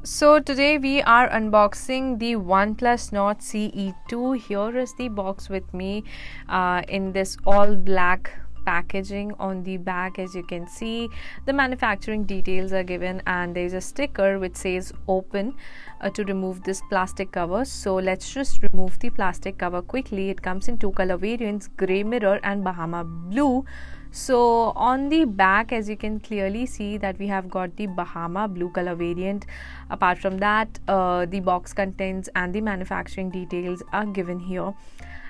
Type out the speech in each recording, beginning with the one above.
So today we are unboxing the OnePlus Nord CE2. Here is the box with me in this all black packaging. On the back, as you can see, the manufacturing details are given, and there is a sticker which says open to remove this plastic cover. So let's just remove the plastic cover quickly. It comes in two color variants, gray mirror and Bahama blue. So on the back, as you can clearly see, that we have got the Bahama blue color variant. Apart from that, the box contents and the manufacturing details are given here.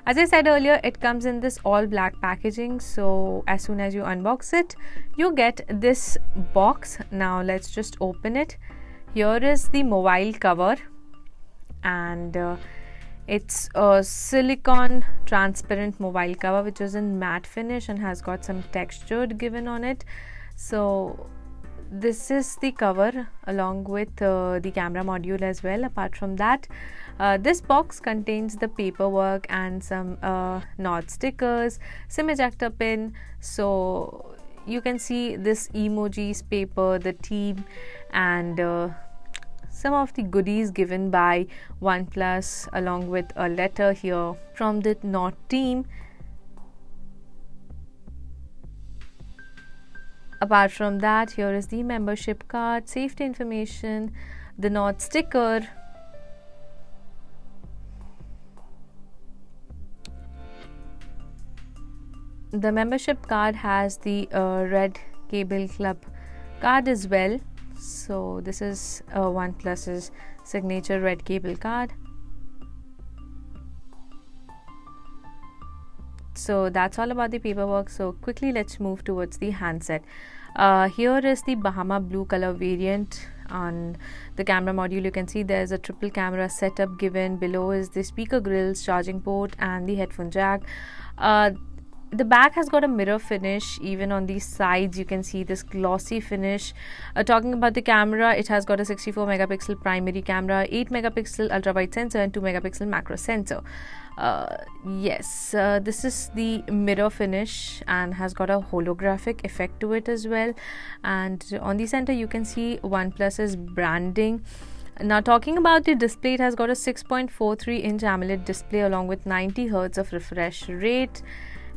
As I said earlier, it comes in this all black packaging. So as soon as you unbox it, you get this box. Now let's just open it. Here is the mobile cover, and it's a silicone transparent mobile cover which is in matte finish and has got some texture given on it. So this is the cover along with the camera module as well. Apart from that, this box contains the paperwork and some Nord stickers, SIM ejector pin. So you can see this emojis, paper, the team, and some of the goodies given by OnePlus, along with a letter here from the Nord team. Apart from that, here is the membership card, safety information, the Nord sticker, the membership card has the Red Cable Club card as well. So this is OnePlus's signature red cable card. So that's all about the paperwork. So quickly let's move towards the handset. Here is the Bahama blue color variant. On the camera module, you can see there's a triple camera setup given. Below is the speaker grills, charging port, and the headphone jack. The back has got a mirror finish. Even on the sides you can see this glossy finish. Talking about the camera, it has got a 64 megapixel primary camera, 8 megapixel ultra wide sensor, and 2 megapixel macro sensor. This is the mirror finish and has got a holographic effect to it as well. And on the center you can see OnePlus's branding. Now talking about the display, it has got a 6.43 inch AMOLED display along with 90 Hz of refresh rate.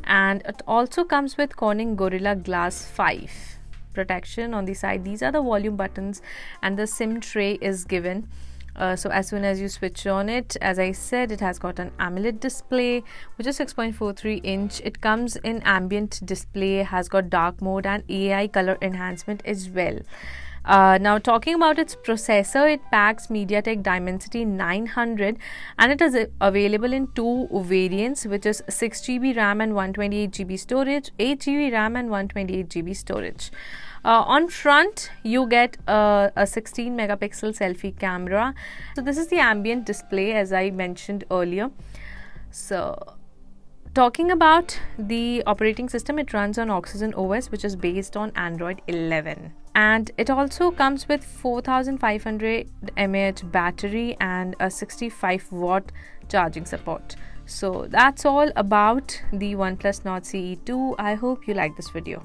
And it also comes with Corning Gorilla Glass 5 protection on the side. These are the volume buttons, and the SIM tray is given. So as soon as you switch on it, as I said, it has got an AMOLED display which is 6.43 inch. It comes in ambient display, has got dark mode and AI color enhancement as well. Now talking about its processor, it packs Mediatek Dimensity 900 and it is available in two variants, which is 6GB RAM and 128GB storage, 8GB RAM and 128GB storage. On front you get a 16 megapixel selfie camera. So this is the ambient display, as I mentioned earlier. So talking about the operating system, it runs on Oxygen OS, which is based on Android 11. And it also comes with 4500 mAh battery and a 65 watt charging support. So that's all about the OnePlus Nord CE2. I hope you like this video.